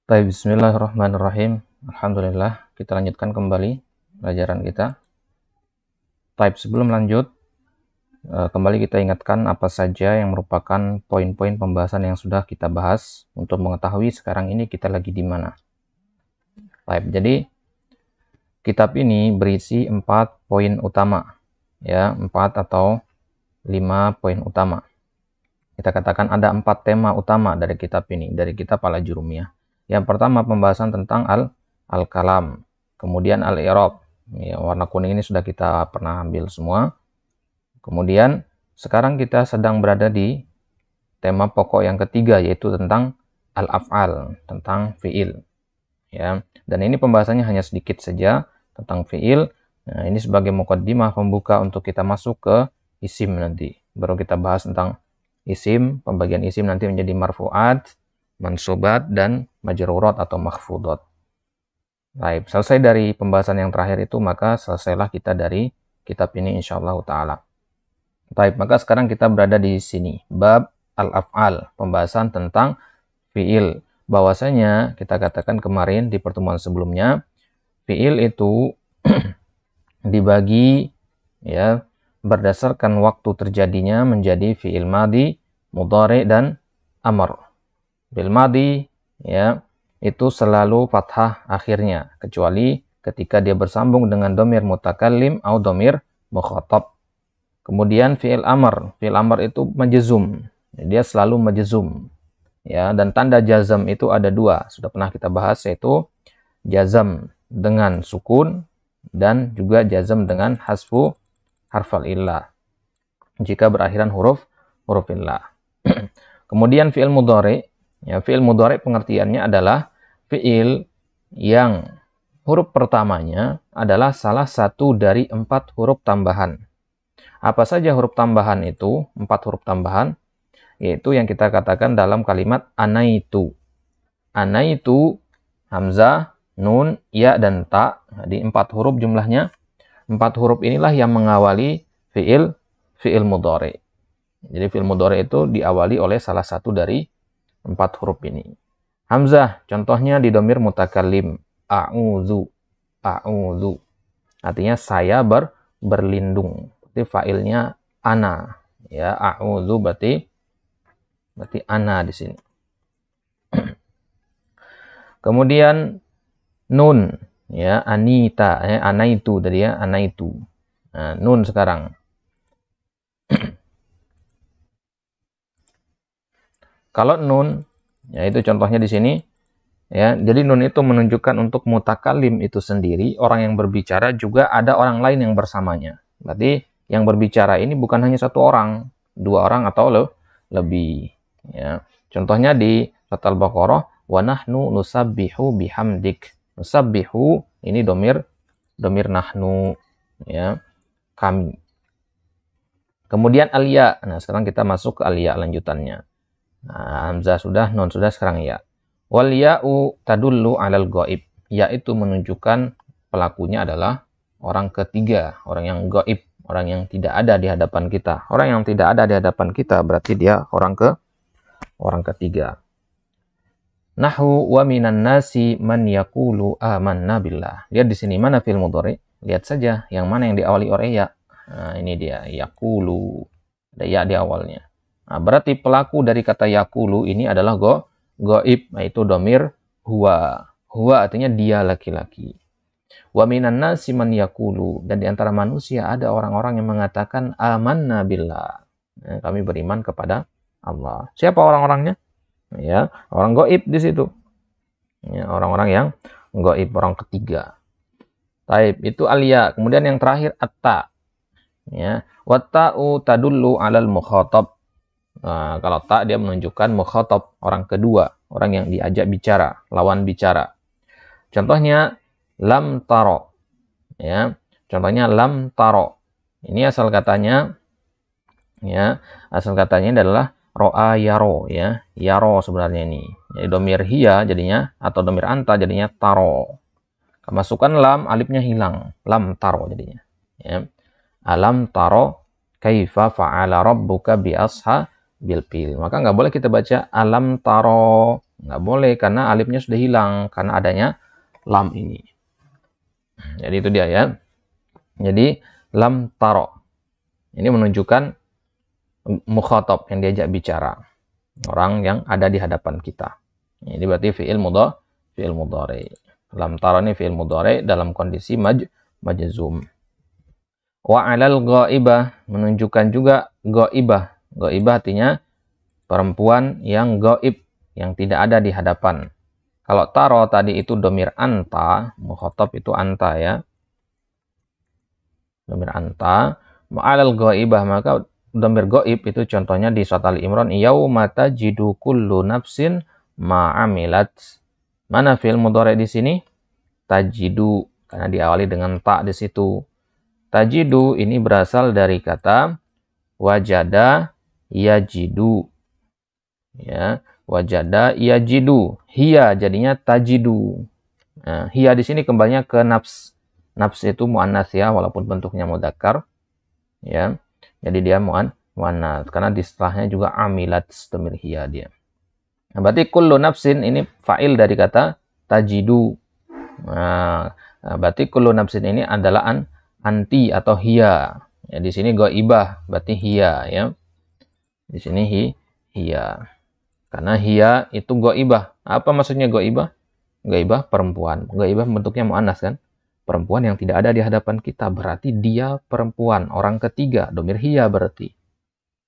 Baik, bismillahirrahmanirrahim. Alhamdulillah, kita lanjutkan kembali pelajaran kita. Baik, sebelum lanjut, kembali kita ingatkan apa saja yang merupakan poin-poin pembahasan yang sudah kita bahas untuk mengetahui sekarang ini kita lagi di mana. Baik, jadi kitab ini berisi 4 poin utama, ya, 4 atau 5 poin utama. Kita katakan ada 4 tema utama dari kitab ini, dari kitab Al-Ajurumiyah. Yang pertama pembahasan tentang al-kalam, kemudian al-i'rab. Ya, warna kuning ini sudah kita pernah ambil semua. Kemudian sekarang kita sedang berada di tema pokok yang ketiga, yaitu tentang al-af'al, tentang fi'il. Ya, dan ini pembahasannya hanya sedikit saja tentang fi'il. Nah, ini sebagai muqaddimah pembuka untuk kita masuk ke isim nanti. Baru kita bahas tentang isim, pembagian isim nanti menjadi marfu'at, mansubat, dan majrurat atau makhfudat. Baik, selesai dari pembahasan yang terakhir itu, maka selesailah kita dari kitab ini insyaallah ta'ala. Baik, maka sekarang kita berada di sini. Bab al-af'al, pembahasan tentang fi'il. Bahwasanya kita katakan kemarin di pertemuan sebelumnya, fi'il itu dibagi ya berdasarkan waktu terjadinya menjadi fi'il madhi, mudhari, dan amr. Fi'il madhi ya itu selalu fathah akhirnya, kecuali ketika dia bersambung dengan domir mutakallim atau domir mukhatab. Kemudian fi'il amr itu majzum, dia selalu majzum. Ya, dan tanda jazam itu ada 2, sudah pernah kita bahas, yaitu jazam dengan sukun dan juga jazam dengan hasfu harfal illah jika berakhiran huruf illah. Kemudian fi'il mudhari, ya, fi'il mudhari pengertiannya adalah fi'il yang huruf pertamanya adalah salah satu dari 4 huruf tambahan. Apa saja huruf tambahan itu? 4 huruf tambahan, yaitu yang kita katakan dalam kalimat anaitu. Anaitu, hamzah, nun, ya, dan ta. Di 4 huruf jumlahnya. 4 huruf inilah yang mengawali fi'il mudhari. Jadi fi'il mudhari itu diawali oleh salah satu dari 4 huruf ini. Hamzah, contohnya di domir mutakallim. A'udzu. Artinya saya berlindung. Berarti fa'ilnya ana. Ya, a'udzu berarti ana di sini. Kemudian nun, ya, anita, anaitu tadi ya, anaitu. Nah, nun sekarang. Kalau nun, ya itu contohnya di sini, ya. Jadi nun itu menunjukkan untuk mutakallim itu sendiri, orang yang berbicara, juga ada orang lain yang bersamanya. Berarti yang berbicara ini bukan hanya 1 orang, 2 orang atau lebih. Ya. Contohnya di surat Al-Baqarah, wa nahnu nusabbihu bihamdik. Nusabbihu ini domir nahnu, ya, kami. Kemudian al-ya. Nah, sekarang kita masuk ke al-ya lanjutannya. Nah, hamzah sudah, nun sudah, sekarang ya. Wal ya'u tadullu 'alal ghaib. Ya itu menunjukkan pelakunya adalah orang ketiga, orang yang gaib, orang yang tidak ada di hadapan kita. Orang yang tidak ada di hadapan kita berarti dia orang ketiga. Nahu wa minan nasi man yaqulu amanna billah. Lihat di sini mana fi'il mudhari? Lihat saja yang mana yang diawali oleh ya. Nah, ini dia, yaqulu. Ada ya di awalnya. Nah, berarti pelaku dari kata yaqulu ini adalah gaib, yaitu domir huwa. Huwa artinya dia laki-laki. Wa minan nasi man yaqulu. Dan di antara manusia ada orang-orang yang mengatakan amanna billah. Nah, kami beriman kepada Allah. Siapa orang-orangnya? Ya, orang gaib di situ. Ya, orang-orang yang gaib, orang ketiga. Taib itu alia. Kemudian yang terakhir atta. Ya, watta'u tadullu 'alal mukhatab. Nah, kalau ta dia menunjukkan mukhatab, orang kedua, orang yang diajak bicara, lawan bicara. Contohnya lam taro. Ya, contohnya lam taro. Ini asal katanya, ya, asal katanya adalah ro'a yaro, ya, yaro sebenarnya ini. Jadi domir hiya jadinya, atau domir anta jadinya taro. Kemasukan lam, alifnya hilang, lam taro jadinya. Ya. Alam taro kaifa fa'ala rabbuka bi ashabil fil. Maka nggak boleh kita baca alam taro, Nggak boleh karena alifnya sudah hilang karena adanya lam ini. Jadi itu dia ya. Jadi lam taro. Ini menunjukkan mukhatab yang diajak bicara. Orang yang ada di hadapan kita. Ini berarti fi'il mudhari. Lam taro ini fi'il mudhari dalam kondisi majzum. Wa 'alal ghaibah menunjukkan juga ghaibah. Ghaibah artinya perempuan yang gaib, yang tidak ada di hadapan. Kalau taro tadi itu domir anta, mukhatab itu anta ya. Domir anta. Ma'alal ghaibah, maka domir gaib itu contohnya di surat Al-Imran, yauma tajidu kullu nafsin ma'amilat. Mana fi'il mudhari di sini? Tajidu, karena diawali dengan ta di situ. Tajidu ini berasal dari kata wajada yajidu. Ya, wajada yajidu. Hiya jadinya tajidu. Nah, hiya di sini kembalinya ke nafs. Nafs itu muannats ya, walaupun bentuknya mudzakkar. Ya. Jadi dia muannats karena di setelahnya juga amilat, domir hiya dia. Nah, berarti kullu nafsin ini fa'il dari kata tajidu. Nah, berarti kullu nafsin ini adalah anti atau hiya. Ya, di sini ghaibah berarti hiya ya. Di sini hiya. Karena hiya itu ghaibah. Apa maksudnya ghaibah? Ghaibah perempuan. Ghaibah bentuknya muannats kan? Perempuan yang tidak ada di hadapan kita, berarti dia perempuan, orang ketiga, domir hiya berarti.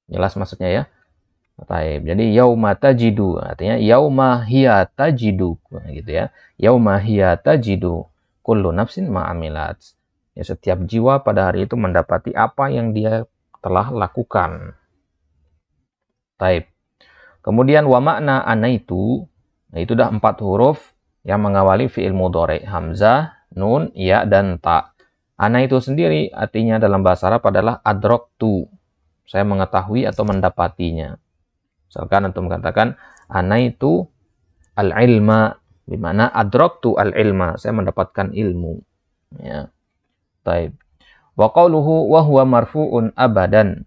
Jelas maksudnya ya? Taib. Jadi yauma tajidu artinya yauma hiya tajidu gitu ya. Yauma hiya tajidu kullu nafsin ma amilat. Ya, setiap jiwa pada hari itu mendapati apa yang dia telah lakukan. Taib. Kemudian wa makna anaitu, nah itu dah 4 huruf yang mengawali fi'il mudhari, hamzah, nun, ya, dan ta. Ana itu sendiri artinya dalam bahasa Arab adalah adroktu. Saya mengetahui atau mendapatinya. Misalkan antum katakan ana itu al-ilma, di mana adroktu al-ilma, saya mendapatkan ilmu. Ya. Taib. Wa qauluhu wa huwa marfu'un abadan.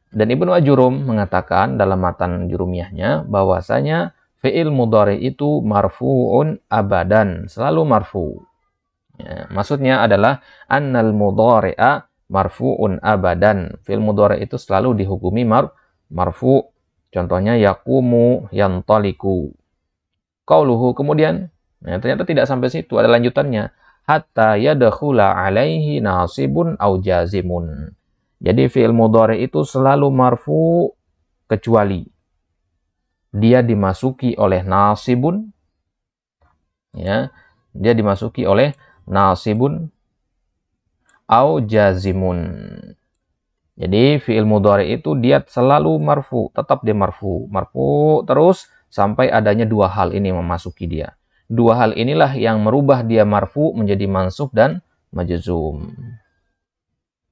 Dan Ibnu Ajurum mengatakan dalam matan jurumiyahnya bahwasanya fi'il mudhari itu marfu'un abadan, selalu marfu'. Ya, maksudnya adalah annal mudhari'a marfu'un abadan. Fi'il mudhari itu selalu dihukumi marfu'. Contohnya yaqumu yantaliku. Qauluhu kemudian, nah, ternyata tidak sampai situ, ada lanjutannya. Hatta yadkhula alaihi nasibun au jazimun. Jadi fi'il mudhari itu selalu marfu kecuali dia dimasuki oleh nasibun, ya, dia dimasuki oleh nasibun au jazimun. Jadi fi'il mudhari itu dia selalu marfu, tetap dia marfu terus sampai adanya 2 hal ini memasuki dia. 2 hal inilah yang merubah dia marfu menjadi mansub dan majzum.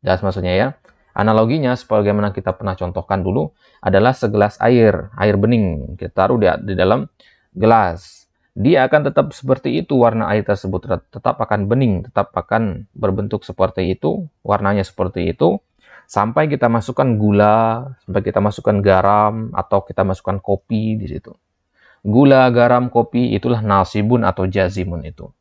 Jelas maksudnya ya? Analoginya sebagaimana kita pernah contohkan dulu adalah segelas air bening kita taruh di dalam gelas. Dia akan tetap seperti itu, warna air tersebut tetap akan bening, tetap akan berbentuk seperti itu, warnanya seperti itu sampai kita masukkan gula, sampai kita masukkan garam atau kita masukkan kopi di situ. Gula, garam, kopi itulah nasibun atau jazimun itu.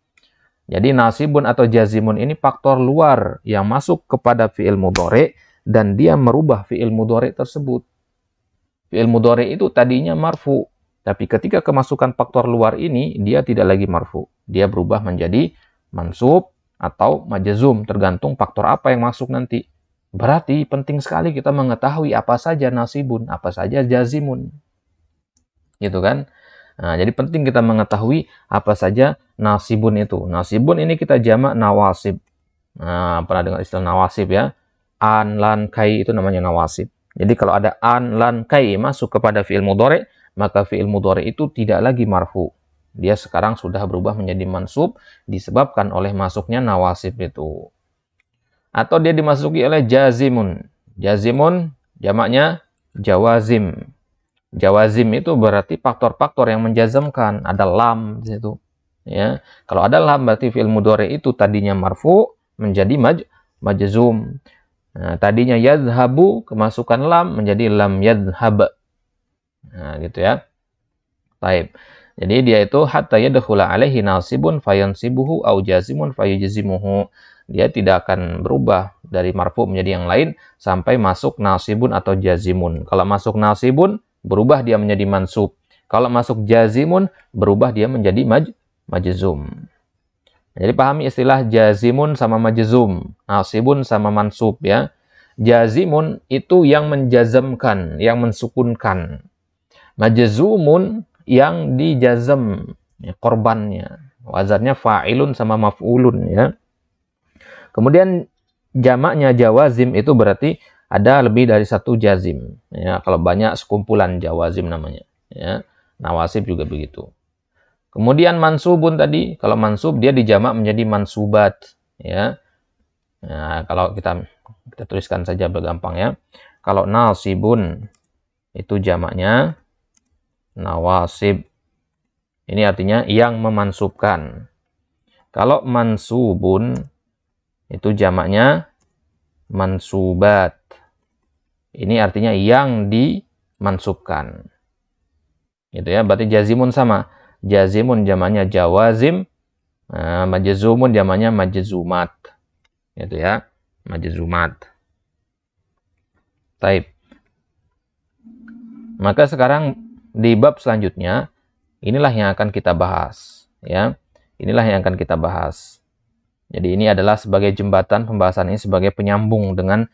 Jadi nasibun atau jazimun ini faktor luar yang masuk kepada fi'il mudhari dan dia merubah fi'il mudhari tersebut. Fi'il mudhari itu tadinya marfu, tapi ketika kemasukan faktor luar ini dia tidak lagi marfu. Dia berubah menjadi mansub atau majzum, tergantung faktor apa yang masuk nanti. Berarti penting sekali kita mengetahui apa saja nasibun, apa saja jazimun. Gitu kan? Nah, jadi penting kita mengetahui apa saja nasibun itu. Nasibun ini kita jamak nawasib. Nah, pernah dengar istilah nawasib ya? An, lan, kai itu namanya nawasib. Jadi kalau ada an, lan, kai masuk kepada fi'il mudhari, maka fi'il mudhari itu tidak lagi marfu. Dia sekarang sudah berubah menjadi mansub disebabkan oleh masuknya nawasib itu. Atau dia dimasuki oleh jazimun. Jazimun jamaknya jawazim. Jawazim itu berarti faktor-faktor yang menjazamkan. Ada lam di situ. Ya. Kalau ada lam berarti fi'il mudhari itu tadinya marfu menjadi majzum. Nah, tadinya yadhhabu kemasukan lam menjadi lam yadhhab. Nah, gitu ya. Taib. Jadi dia itu hatta yadkhula alaihi nasibun fayansibuhu au jazimun fayujzimuhu. Dia tidak akan berubah dari marfu menjadi yang lain sampai masuk nasibun atau jazimun. Kalau masuk nasibun, berubah dia menjadi mansub. Kalau masuk jazimun, berubah dia menjadi majzum. Jadi pahami istilah jazimun sama majzum, nasibun sama mansub ya. Jazimun itu yang menjazamkan, yang mensukunkan. Majzumun yang dijazam ya, korbannya. Wazannya fa'ilun sama maf'ulun ya. Kemudian jamaknya jawazim itu berarti ada lebih dari satu jazim ya. Kalau banyak sekumpulan jawazim namanya ya. Nawasib juga begitu. Kemudian mansubun tadi, kalau mansub dia dijamak menjadi mansubat ya. Nah, kalau kita tuliskan saja bergampang ya. Kalau nasibun itu jamaknya nawasib. Ini artinya yang memansubkan. Kalau mansubun itu jamaknya mansubat. Ini artinya yang dimansubkan. Gitu ya, berarti jazimun sama. Jazimun jamaknya jawazim, majzumun jamaknya majzumat. Gitu ya, majzumat. Taib. Maka sekarang di bab selanjutnya, inilah yang akan kita bahas. Ya, inilah yang akan kita bahas. Jadi ini adalah sebagai jembatan pembahasan ini sebagai penyambung dengan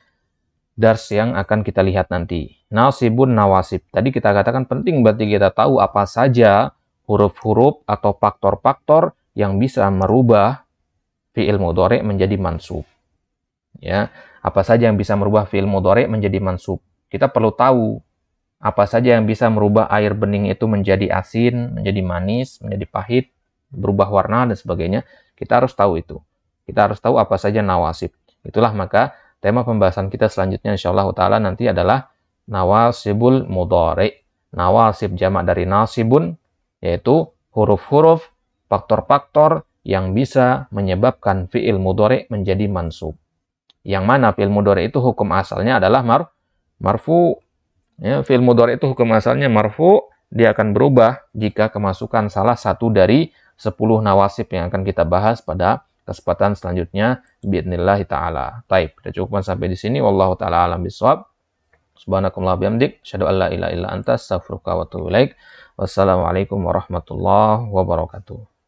dars yang akan kita lihat nanti. Nasibun nawasib. Tadi kita katakan penting berarti kita tahu apa saja huruf-huruf atau faktor-faktor yang bisa merubah fi'il mudhari' menjadi mansub. Ya, apa saja yang bisa merubah fi'il mudhari' menjadi mansub. Kita perlu tahu apa saja yang bisa merubah air bening itu menjadi asin, menjadi manis, menjadi pahit, berubah warna dan sebagainya. Kita harus tahu itu. Kita harus tahu apa saja nawasib. Itulah maka tema pembahasan kita selanjutnya insyaallah taala nanti adalah nawasibul mudhari'. Nawasib jamak dari nasibun, yaitu huruf-huruf, faktor-faktor yang bisa menyebabkan fi'il mudhari' menjadi mansub. Yang mana fi'il mudhari' itu hukum asalnya adalah marfu. Ya, fi'il mudhari' itu hukum asalnya marfu, dia akan berubah jika kemasukan salah satu dari 10 nawasib yang akan kita bahas pada kesempatan selanjutnya biidznillah taala. Baik, kita cukupkan sampai di sini. Wallahu taala alam bisawab. Subhanakallah bihamdik, asyhadu an la ilaha illa anta, astaghfiruka wa atubu ilaik. Wassalamualaikum warahmatullahi wabarakatuh.